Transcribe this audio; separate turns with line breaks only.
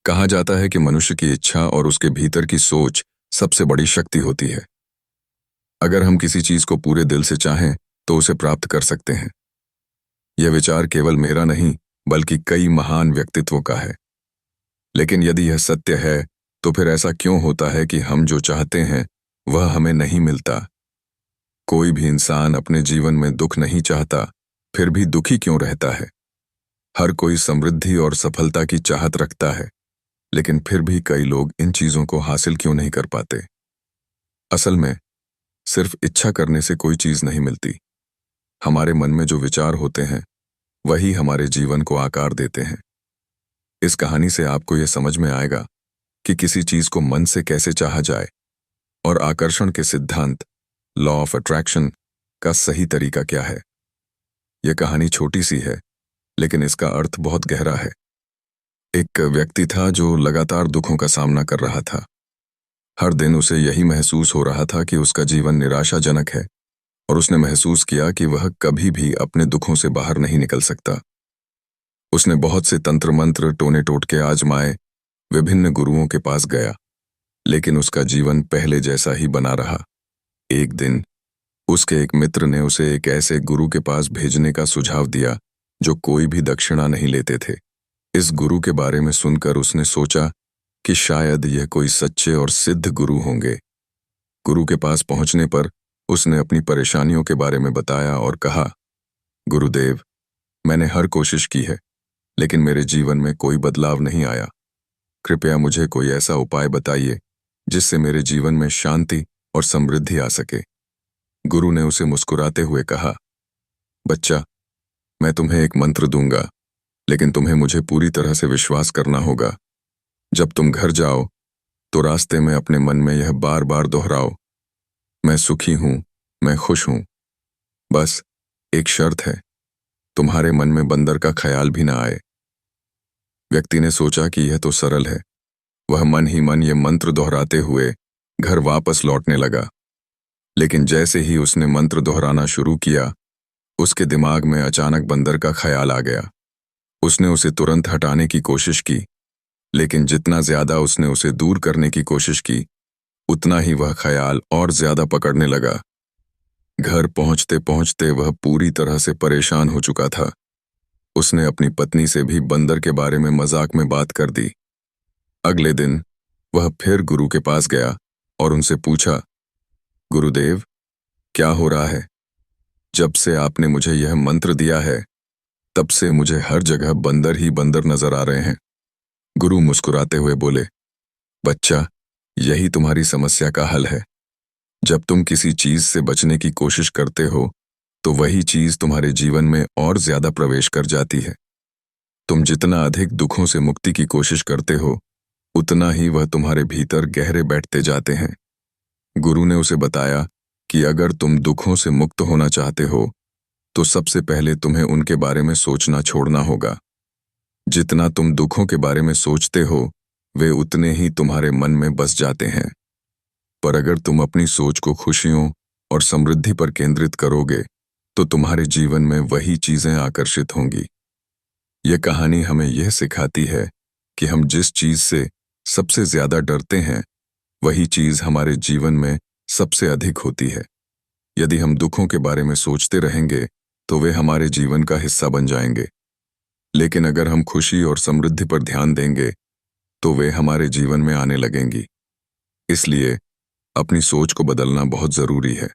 कहा जाता है कि मनुष्य की इच्छा और उसके भीतर की सोच सबसे बड़ी शक्ति होती है। अगर हम किसी चीज को पूरे दिल से चाहें तो उसे प्राप्त कर सकते हैं। यह विचार केवल मेरा नहीं बल्कि कई महान व्यक्तित्वों का है। लेकिन यदि यह सत्य है तो फिर ऐसा क्यों होता है कि हम जो चाहते हैं वह हमें नहीं मिलता? कोई भी इंसान अपने जीवन में दुख नहीं चाहता, फिर भी दुखी क्यों रहता है? हर कोई समृद्धि और सफलता की चाहत रखता है, लेकिन फिर भी कई लोग इन चीजों को हासिल क्यों नहीं कर पाते? असल में सिर्फ इच्छा करने से कोई चीज नहीं मिलती। हमारे मन में जो विचार होते हैं वही हमारे जीवन को आकार देते हैं। इस कहानी से आपको यह समझ में आएगा कि किसी चीज को मन से कैसे चाहा जाए और आकर्षण के सिद्धांत, लॉ ऑफ अट्रैक्शन का सही तरीका क्या है। यह कहानी छोटी सी है, लेकिन इसका अर्थ बहुत गहरा है। एक व्यक्ति था जो लगातार दुखों का सामना कर रहा था। हर दिन उसे यही महसूस हो रहा था कि उसका जीवन निराशाजनक है और उसने महसूस किया कि वह कभी भी अपने दुखों से बाहर नहीं निकल सकता। उसने बहुत से तंत्र मंत्र, टोने टोटके आजमाए, विभिन्न गुरुओं के पास गया, लेकिन उसका जीवन पहले जैसा ही बना रहा। एक दिन उसके एक मित्र ने उसे एक ऐसे गुरु के पास भेजने का सुझाव दिया जो कोई भी दक्षिणा नहीं लेते थे। इस गुरु के बारे में सुनकर उसने सोचा कि शायद यह कोई सच्चे और सिद्ध गुरु होंगे। गुरु के पास पहुंचने पर उसने अपनी परेशानियों के बारे में बताया और कहा, गुरुदेव, मैंने हर कोशिश की है, लेकिन मेरे जीवन में कोई बदलाव नहीं आया। कृपया मुझे कोई ऐसा उपाय बताइए जिससे मेरे जीवन में शांति और समृद्धि आ सके। गुरु ने उसे मुस्कुराते हुए कहा, बच्चा, मैं तुम्हें एक मंत्र दूंगा, लेकिन तुम्हें मुझे पूरी तरह से विश्वास करना होगा। जब तुम घर जाओ तो रास्ते में अपने मन में यह बार बार दोहराओ, मैं सुखी हूं, मैं खुश हूं। बस एक शर्त है, तुम्हारे मन में बंदर का ख्याल भी ना आए। व्यक्ति ने सोचा कि यह तो सरल है। वह मन ही मन यह मंत्र दोहराते हुए घर वापस लौटने लगा। लेकिन जैसे ही उसने मंत्र दोहराना शुरू किया, उसके दिमाग में अचानक बंदर का ख्याल आ गया। उसने उसे तुरंत हटाने की कोशिश की, लेकिन जितना ज्यादा उसने उसे दूर करने की कोशिश की, उतना ही वह ख्याल और ज्यादा पकड़ने लगा। घर पहुंचते पहुंचते वह पूरी तरह से परेशान हो चुका था। उसने अपनी पत्नी से भी बंदर के बारे में मजाक में बात कर दी। अगले दिन वह फिर गुरु के पास गया और उनसे पूछा, गुरुदेव, क्या हो रहा है? जब से आपने मुझे यह मंत्र दिया है, तब से मुझे हर जगह बंदर ही बंदर नजर आ रहे हैं। गुरु मुस्कुराते हुए बोले, बच्चा, यही तुम्हारी समस्या का हल है। जब तुम किसी चीज से बचने की कोशिश करते हो तो वही चीज तुम्हारे जीवन में और ज्यादा प्रवेश कर जाती है। तुम जितना अधिक दुखों से मुक्ति की कोशिश करते हो, उतना ही वह तुम्हारे भीतर गहरे बैठते जाते हैं। गुरु ने उसे बताया कि अगर तुम दुखों से मुक्त होना चाहते हो तो सबसे पहले तुम्हें उनके बारे में सोचना छोड़ना होगा। जितना तुम दुखों के बारे में सोचते हो, वे उतने ही तुम्हारे मन में बस जाते हैं। पर अगर तुम अपनी सोच को खुशियों और समृद्धि पर केंद्रित करोगे तो तुम्हारे जीवन में वही चीजें आकर्षित होंगी। यह कहानी हमें यह सिखाती है कि हम जिस चीज से सबसे ज्यादा डरते हैं, वही चीज हमारे जीवन में सबसे अधिक होती है। यदि हम दुखों के बारे में सोचते रहेंगे तो वे हमारे जीवन का हिस्सा बन जाएंगे, लेकिन अगर हम खुशी और समृद्धि पर ध्यान देंगे तो वे हमारे जीवन में आने लगेंगी। इसलिए अपनी सोच को बदलना बहुत जरूरी है।